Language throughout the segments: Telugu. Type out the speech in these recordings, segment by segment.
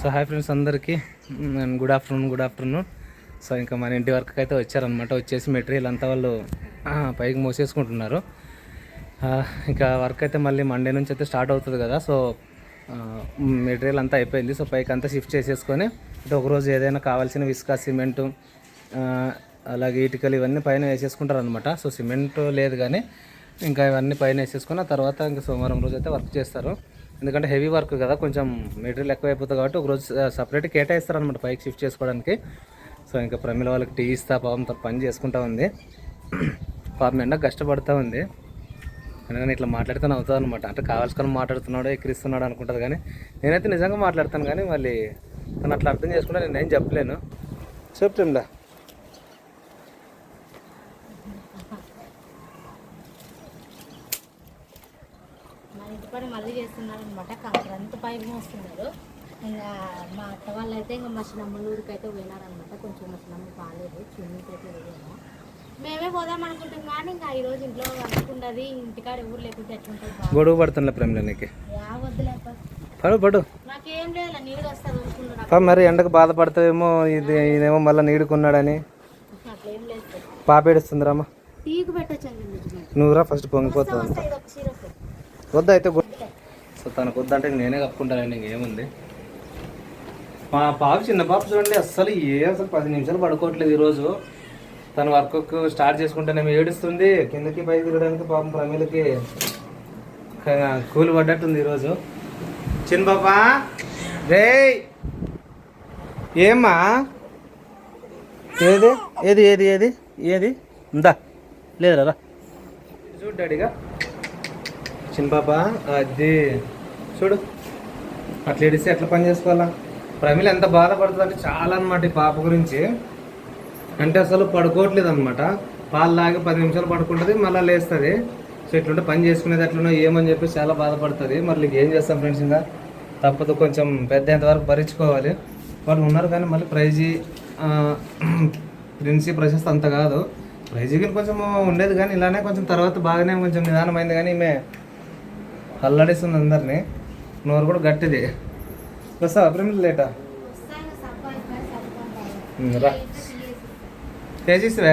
సో హాయ్ ఫ్రెండ్స్ అందరికీ గుడ్ ఆఫ్టర్నూన్. సో ఇంకా మన ఇంటి వర్క్ అయితే వచ్చారనమాట. వచ్చేసి మెటీరియల్ అంతా వాళ్ళు పైకి మోసేసుకుంటున్నారు. ఇంకా వర్క్ అయితే మళ్ళీ మండే నుంచి అయితే స్టార్ట్ అవుతుంది కదా. సో మెటీరియల్ అంతా అయిపోయింది. సో పైకి అంతా షిఫ్ట్ చేసేసుకొని అంటే ఒకరోజు ఏదైనా కావాల్సిన ఇసుక, సిమెంటు, అలాగే ఇటుకలు ఇవన్నీ పైన వేసేసుకుంటారు అనమాట. సో సిమెంట్ లేదు కానీ ఇంకా ఇవన్నీ పైన వేసేసుకుని ఆ తర్వాత ఇంకా సోమవారం రోజు అయితే వర్క్ చేస్తారు. ఎందుకంటే హెవీ వర్క్ కదా, కొంచెం మెటీరియల్ ఎక్కువ అయిపోతుంది కాబట్టి ఒకరోజు సపరేట్ కేటాయిస్తారు అనమాట పైకి షిఫ్ట్ చేసుకోవడానికి. సో ఇంకా ప్రమిళ వాళ్ళకి టీ ఇస్తా పాపం పని చేసుకుంటా ఉంది. పాపం ఎండ కష్టపడుతూ ఉంది. అందుకని ఇట్లా మాట్లాడితేనే అవుతుంది అనమాట. అంటే కావాల్సుకొని మాట్లాడుతున్నాడు, ఎక్కిరిస్తున్నాడు అనుకుంటుంది. కానీ నేనైతే నిజంగా మాట్లాడతాను. కానీ మళ్ళీ తను అట్లా అర్థం చేసుకుంటే నేనేం చెప్పలేను. చెప్తుందా పని మళ్ళీ చేస్తున్నారు అనమాట. కంకరంతా పైన వస్తున్నారు. ఇంకా మా అత్త వాళ్ళు అయితే ఇంకా మా చిన్నమ్మల ఊరికి అయితే పోయినారనమాట. కొంచెం మా చిన్నమ్మ బాగాలేదు, చిన్నకి అయితే వెళ్ళాము. మేమే పోదాం అనుకుంటాం కానీ ఇంకా ఈరోజు ఇంట్లో అనుకుంటుంది. ఇంటికాడ ఊరు లేకుంటే ఎట్లుంటుంది, గొడవ పడుతున్నా ప్రేమలో నీకు వద్దులే పడు నాకేం లేదు, నీళ్ళు వస్తుంది. మరి ఎండకు బాధపడతావేమో. ఇదేమో మళ్ళీ నీడుకున్నాడని అట్లేం లేదు. పాప ఏడుస్తుందిరామ్మా. టీకు పెట్టచ్చు నువ్వురా ఫస్ట్ పొంగిపోతుంది. వద్దా అయితే. సో తనకు వద్దంటే నేనే కప్పుకుంటానండి, ఇంకేముంది. మా పాప చిన్న పాప చూడండి, అసలు 10 నిమిషాలు పడుకోవట్లేదు ఈరోజు. తను వర్క్ స్టార్ట్ చేసుకుంటేనేమో ఏడుస్తుంది. కిందకి పైకి తిరగడానికి పాపం ప్రమిలకి కూలి పడ్డట్టుంది ఈరోజు. చిన్న పాప రే ఏమ్మా, ఏది ఏది ఏది ఏది ఏది ఉందా లేదురా చూడు డాడీగా. చిన్న పాప అది చూడు, అట్లా ఏడిస్తే ఎట్లా పని చేసుకోవాలా. ప్రమిళ ఎంత బాధపడుతుంది అంటే చాలా అనమాట ఈ పాప గురించి. అంటే అసలు పడుకోవట్లేదు అనమాట. పాలు తాగి 10 నిమిషాలు పడుకుంటుంది, మళ్ళీ లేస్తుంది. సో ఇట్లుంటే పని చేసుకునేది ఎట్లున్నా ఏమని చెప్పి చాలా బాధపడుతుంది. మళ్ళీ ఏం చేస్తాం ఫ్రెండ్స్, ఇంకా తప్పదు, కొంచెం పెద్ద వరకు భరించుకోవాలి. వాళ్ళు ఉన్నారు కానీ మళ్ళీ ప్రిన్సీ ప్రశస్తి అంత కాదు. ప్రైజీకి కొంచెం ఉండేది కానీ ఇలానే కొంచెం తర్వాత బాగానే కొంచెం నిదానమైంది. కానీ ఈమె అల్లాడిస్తుంది అందరినీ. నోరు కూడా గట్టిది. వస్తావా ప్రేమ లేటా రా చేసివా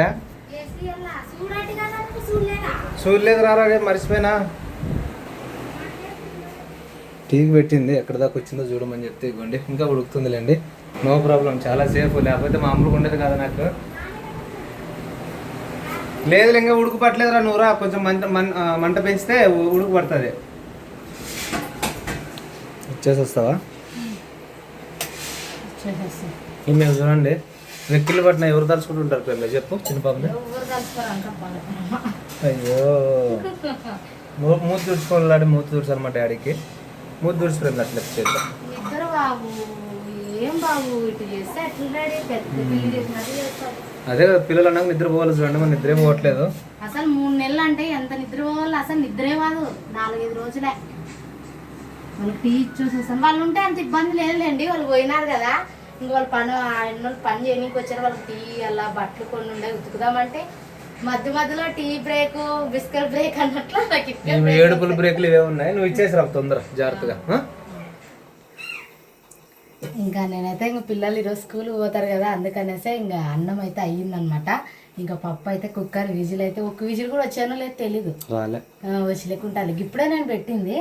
చూడలేదు రారా, మర్చిపోయినా. టీకి పెట్టింది, ఎక్కడ దాకా వచ్చిందో చూడమని చెప్తే ఇవ్వండి. ఇంకా ఉడుకుతుందిలేండి, నో ప్రాబ్లం, చాలా సేఫ్. లేకపోతే మామూలుగా ఉండేది కదా నాకు. లేదు ఇంకా ఉడుకు పట్టలేదురా, నువ్వురా కొంచెం మంట పెంచితే ఉడుకు పడుతుంది. వచ్చేసి వస్తావా? మేము చూడండి వెక్కిళ్ళు పట్టిన ఎవరు తలుచుకుంటుంటారు ప్రేమ చెప్పు. చిన్న పాపని అయ్యో మూతి తుడుచుకోవాలి, మూతి తుడుచాలి మా డాడీకి. మూతి తుడిచి ప్రేమ అట్లా చేద్దాం. అదే కదా పిల్లలు అన్నాక నిద్రపోవాలి చూడండి, మన నిద్రే పోవట్లేదు. అసలు 3 నెలలు అంటే ఎంత నిద్రపోవాలి, అసలు నిద్రే కాదు. 4-5 రోజులే వాళ్ళకి టీ చూసేస్తాను. వాళ్ళు ఉంటే అంత ఇబ్బంది లేదులేండి, వాళ్ళు పోయినారు కదా. ఇంక వాళ్ళు పని చేయడానికి వచ్చారు. వాళ్ళకి టీ అలా బట్టలు కొన్ని ఉండే ఉతుకుదామంటే మధ్యలో టీ బ్రేక్, బిస్కెట్ బ్రేక్ అన్నట్లు నాకు ఏడుపుల బ్రేక్లు ఇవే ఉన్నాయి. నువ్వు ఇచ్చేసి రా తొందర జాగ్రత్తగా. ఇంకా నేనైతే ఇంకా పిల్లలు ఈరోజు స్కూల్కి పోతారు కదా, అందుకనేసే ఇంకా అన్నం అయితే అయ్యిందనమాట. ఇంకా పప్పు అయితే కుక్కర్ విజిల్ అయితే ఒక్క విజిల్ కూడా వచ్చానో లేదు తెలీదు, వచ్చి లేకుంటే ఇప్పుడే నేను పెట్టింది.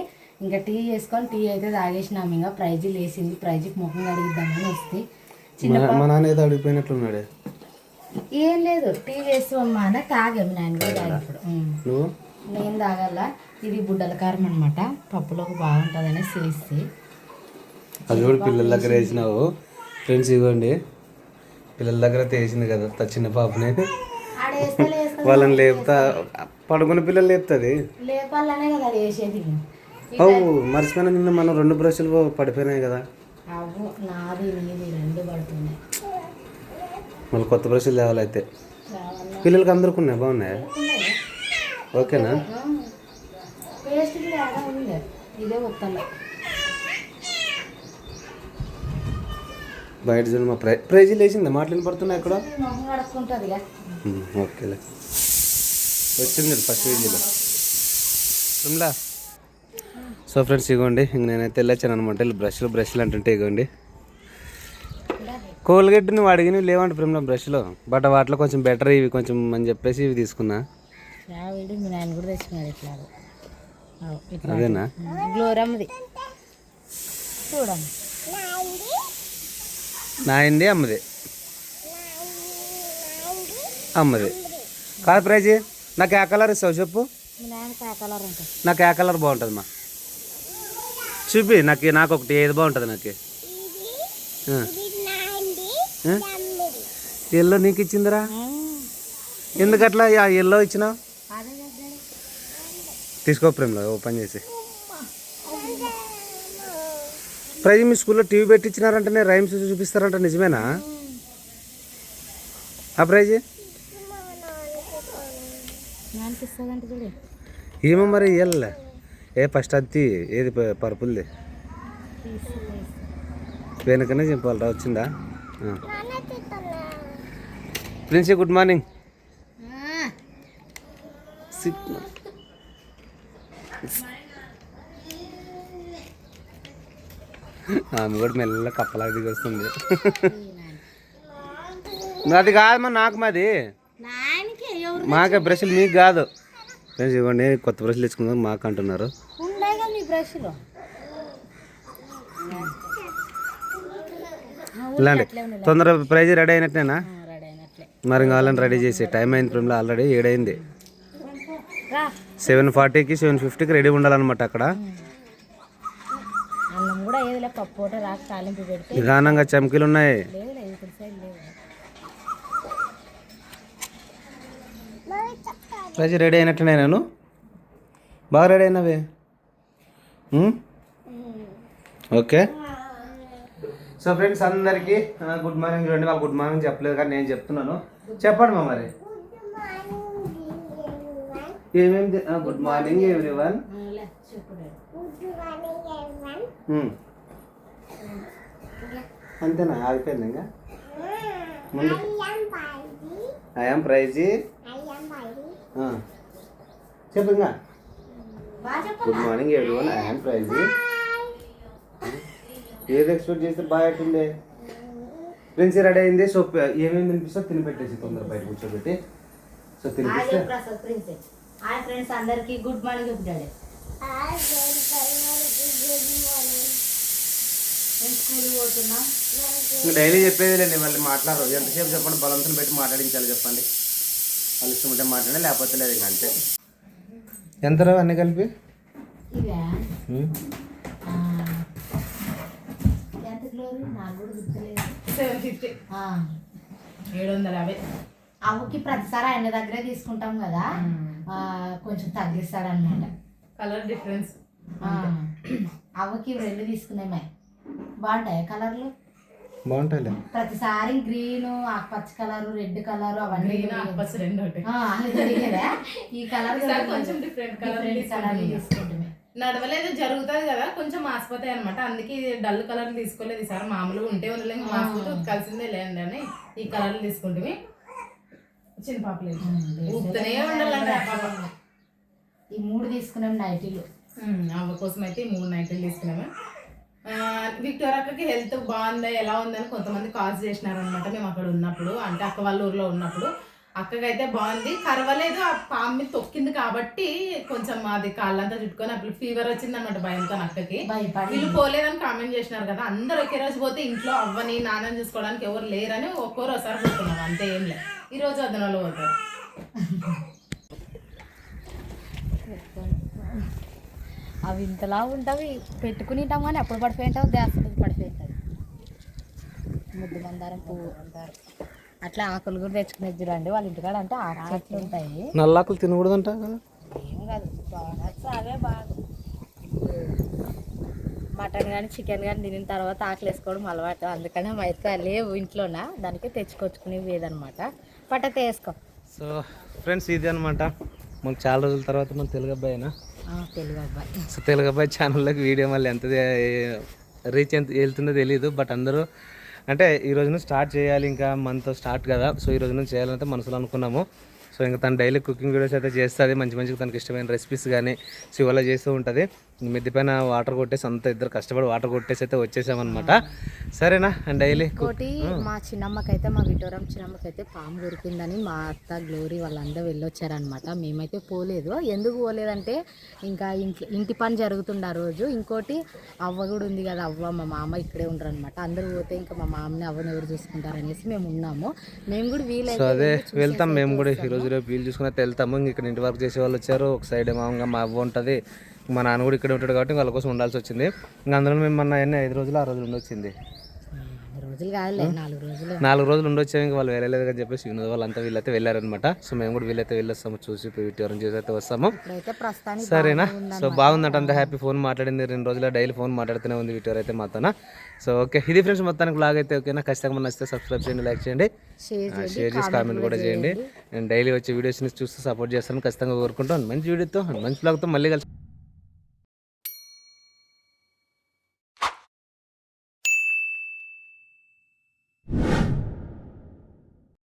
ఇంకా టీ చేసుకొని టీ అయితే తాగేసినాము. ఇంకా ప్రైజీ లేసింది, ప్రైజీకి ముఖం కడిగిద్దామని వస్తే అడిగిపోయినట్లున్నాడు. ఏం లేదు, టీ వేసి అమ్మా అని తాగాము. ఇప్పుడు నేను తాగాల. ఇది బుడ్డల కారం అనమాట, పప్పులోకి బాగుంటుంది అనేసి చేసి అది కూడా పిల్లల దగ్గర వేసినావు ఫ్రెండ్స్. ఇవ్వండి పిల్లల దగ్గర వేసింది కదా చిన్న పాపని. వాళ్ళని లేపుతా పడుకున్న పిల్లలు లేపుతుంది. లేపాలనే కదా వేసేది. మర్చిపోయినా నిన్న మనం 2 బ్రష్లు పడిపోయినాయి కదా. నాది నీది 2 పడుతున్నాయి. మళ్ళీ కొత్త బ్రష్లు తేవాలి అయితే. పిల్లలకి అందరికి ఉన్నాయి, బాగున్నాయా? ఓకేనా? ఇదే వస్తాను బయట చూడండి. మా ప్రైజ్ లేచిందా? మాటలు పడుతున్నాయి అక్కడ. ఓకేలే, వచ్చింది ఫస్ట్ వీడియోలో. సో ఫ్రెండ్స్ ఇగోండి ఇంక నేనైతే వెళ్ళొచ్చాను అనమాట. బ్రష్లు అంటుంటే ఇగోండి కోల్గేట్ నువ్వు అడిగినవి లేవంట ప్రేమ బ్రష్లో, బట్ వాటిలో కొంచెం బెటర్ ఇవి కొంచెం అని చెప్పేసి ఇవి తీసుకున్నా. వీడు మీ నాయన కూడా తెచ్చినాడు ఇట్లా. అదేనా గ్లోరమ్మది చూడండి. నాయింది అమ్మది, అమ్మది కాదు ప్రైజ్. నాకు ఏ కలర్ ఇస్తావు చెప్పు. మీ నాయనకి ఆ కలర్ ఉంటుంది. నాకు ఏ కలర్ బాగుంటుంది మా చూపి. నాకు ఒకటి ఏది బాగుంటుంది నాకు. ఎల్లో నీకు ఇచ్చిందిరా, ఎందుకట్లా ఎల్లో ఇచ్చినావు? తీసుకో ప్రేమలో ఓపెన్ చేసి. ప్రైజ్ మీ స్కూల్లో టీవీ పెట్టించినారంటనే రైమ్స్ చూపిస్తారంట, నిజమేనా ఆ ప్రైజ్? ఏమో మరి ఇవ్వాలే. ఫస్ట్ అది ఏది పర్పుల్ది వెనుకనే చెప్పాలరా. వచ్చిందా ప్రిన్సీ? Good morning. ఆమె కూడా మెల్ల కప్పలాగా దిగి వస్తుంది. అది కాదు మా నాకు, మాది మాకే బ్రష్లు మీకు కాదు. ఫ్రెండ్స్ ఇవ్వండి, కొత్త బ్రష్లు తెచ్చుకుందాం మాకు అంటున్నారు. ఇలాంటి తొందర ప్రైజ్ రెడీ అయినట్టేనా? మరి కావాలని రెడీ చేసి టైం అయింది ప్రేమలో, ఆల్రెడీ 7 అయింది. 7:40కి 7:50కి రెడీ ఉండాలన్నమాట అక్కడ. నిదానంగా చమ్కీలు ఉన్నాయి. ప్రైజ్ రెడీ అయినట్టునే నేను బాగా రెడీ అయినవే. ఓకే. సో ఫ్రెండ్స్ అందరికీ గుడ్ మార్నింగ్. చూడండి వాళ్ళు గుడ్ మార్నింగ్ చెప్పలేదు కానీ నేను చెప్తున్నాను, చెప్పండి మా మరి. ఏమేమి గుడ్ మార్నింగ్ ఎవ్రీవన్. అంతేనా? ఆగిపోయింది ఇంకా ముందు. ఐఎమ్ ప్రైజీ. చెప్పు ఇంకా. Good morning everyone, I'm ప్రైజీ. ఏది ఎక్స్పెక్ట్ చేస్తే బాగా అవుతుండే. ప్రిన్సీ రెడీ అయింది. సో ఏమేమి తినిపిస్తా తినిపెట్టేసి తొందర బయట కూర్చోబెట్టి. సో తినిపిస్తే ఫ్రెండ్స్ అందరికి గుడ్ మార్నింగ్ చెప్తాడు. డైలీ చెప్పేది లేండి, మళ్ళీ మాట్లాడరు. ఎంతసేపు చెప్పండి, బలంతో పెట్టి మాట్లాడించాలి చెప్పండి. వాళ్ళు ఇష్టం ఉంటే మాట్లాడే, లేకపోతే లేదు ఇంకా అంతే. ఎంత రావు అన్నీ కలిపి? 750. అవ్వకి ప్రతిసారి ఆయన దగ్గరే తీసుకుంటాం కదా, కొంచెం తగ్గిస్తాడు అనమాట. Colour difference. అవ్వకి 2 తీసుకున్నామే. బాగుంటాయి కలర్లు, బాగుంటాయి. ప్రతిసారి గ్రీన్, ఆకుపచ్చ కలర్, రెడ్ కలర్ అవన్నీ ఈ కలర్ కొంచెం డిఫరెంట్ కలర్ తీసుకుంటామే. నడవలేదు జరుగుతుంది కదా, కొంచెం మాసిపోతాయి అనమాట. అందుకే డల్ కలర్ తీసుకోలేదు ఈసారి. మామూలుగా ఉంటే ఉండలేదు, మాసిపోతే కలిసిందే లేండి అని ఈ కలర్లు తీసుకుంటే. చిన్న పాపలేదు ఊపుతూనే ఉండాలంటే ఈ 3 తీసుకున్నాం నైటీలు. అవ్వ కోసం అయితే ఈ 3 నైటీలు తీసుకున్నాము. విక్టోరియా అక్కకి హెల్త్ బాగుందా ఎలా ఉందని కొంతమంది కాల్స్ చేసినారనమాట మేము అక్కడ ఉన్నప్పుడు, అంటే అక్క వాళ్ళ ఊర్లో ఉన్నప్పుడు. అక్కకైతే బాగుంది, కరవలేదు. ఆ పాము మీద తొక్కింది కాబట్టి కొంచెం అది కాళ్ళంతా చుట్టుకొని అప్పుడు ఫీవర్ వచ్చింది అనమాట భయంతో అక్కకి. వీళ్ళు పోలేదని కామెంట్ చేసినారు కదా. అందరు ఒకే రోజు పోతే ఇంట్లో అవ్వని నాన్నని చూసుకోవడానికి ఎవరు లేరని ఒక్కోరు ఒకసారి పోతున్నాం, అంతే. ఏం లేదు, ఈరోజు అదనలో పోతారు. అవి ఇంతలా ఉంటావి పెట్టుకునిటాం కానీ అప్పుడు పడిపోయింటావు, గ్యాస్ పడిపోయింటుంది. ముద్దు మందారం పువ్వు అంటారు. అట్లా ఆకులు కూడా తెచ్చుకునేది చూడండి వాళ్ళ ఇంటికాడ. అంటే ఆకు చెట్లు ఉంటాయి. నల్లాకులు తినకూడదంట కదా. ఏం కాదు, బాగా అవే బాగా. మటన్ కానీ చికెన్ కానీ తినిన తర్వాత ఆకులు వేసుకోవడం అలవాటు. అందుకనే మా అయితే లేవు ఇంట్లోన, దానికి తెచ్చుకొచ్చుకునేవి లేదనమాట. పట్టతే వేసుకో. సో ఫ్రెండ్స్ ఇది అనమాట, మాకు చాలా రోజుల తర్వాత మన తెలుగు అబ్బాయినా. తెలుగు అబ్బాయి. సో తెలుగు అబ్బాయి ఛానల్లోకి వీడియో మళ్ళీ ఎంత రీచ్ ఎంత వెళ్తుందో తెలియదు. బట్ అందరూ అంటే ఈ రోజు నుంచి స్టార్ట్ చేయాలి, ఇంకా మనతో స్టార్ట్ కదా. సో ఈ రోజు నుంచి చేయాలంటే మనసులో అనుకున్నాము. సో ఇంకా తను డైలీ కుకింగ్ వీడియోస్ అయితే చేస్తుంది, మంచి మంచిగా తనకి ఇష్టమైన రెసిపీస్ కానీ సో ఇవాళ చేస్తూ ఉంటుంది. మిద్ది పైన వాటర్ కొట్టేసి అంతా ఇద్దరు కష్టపడి వాటర్ కొట్టేసి అయితే వచ్చేసామన్నమాట. సరేనా అండ్ డైలీ ఇంకోటి మా చిన్నమ్మకైతే మా విటోరం చిన్నమ్మకైతే పాము దొరికిందని మా అత్త గ్లోరీ వాళ్ళందరూ వెళ్ళొచ్చారనమాట. మేమైతే పోలేదు. ఎందుకు పోలేదంటే ఇంకా ఇంటి పని జరుగుతుండే ఆ రోజు. ఇంకోటి అవ్వ కూడా ఉంది కదా, అవ్వ మా మామ ఇక్కడే ఉండరు అనమాట. అందరూ పోతే ఇంకా మా మామని అవ్వని ఎవరు చూసుకుంటారు అనేసి మేము ఉన్నాము. మేము కూడా సో వీలైతే అదే వెళ్తాం మేము కూడా ఈ రోజు రేపు వీలు చూసుకుని అయితే వెళ్తాము. ఇంక ఇక్కడ ఇంటి వర్క్ చేసే వాళ్ళు వచ్చారు. ఒక సైడ్ మామూలుగా మా అవ్వ ఉంటుంది, మా నాన్న కూడా ఇక్కడ ఉంటాడు కాబట్టి వాళ్ళ కోసం ఉండాల్సి వచ్చింది. ఇంకా అందులో మేము మొన్న 5 రోజులు 6 రోజులు ఉండొచ్చింది. రోజులు కాదులే 4 రోజులు 4 రోజులు ఉండొచ్చాము. ఇంకా వాళ్ళు వెళ్ళలేదు అని చెప్పేసి వినోద్ వాళ్ళంతా వీళ్ళైతే వెళ్ళారనమాట. సో మేము కూడా వీళ్ళైతే వెళ్ళొస్తాము, చూసి వీటివరం చేసి అయితే వస్తాము. ఇప్పుడైతే ప్రస్తుతానికి సరేనా. సో బాగుందంట, అంత హ్యాపీ. ఫోన్ మాట్లాడింది 2 రోజుల డైలీ ఫోన్ మాట్లాడుతూనే ఉంది వీటివరం అయితే మాతోన. సో ఓకే, ఇది ఫ్రెండ్స్ మొత్తానికి బ్లాగ్ అయితే ఓకేనా. ఖచ్చితంగా నచ్చితే సబ్స్క్రైబ్ చేయండి, లైక్ చేయండి, షేర్ చేసి కామెంట్ కూడా చేయండి. నేను డైలీ వచ్చే వీడియోస్ని చూస్తూ సపోర్ట్ చేస్తాను ఖచ్చితంగా కోరుకుంటాను. మంచి వీడియోతో మంచి బ్లాగ్తో మళ్ళీ కలిసి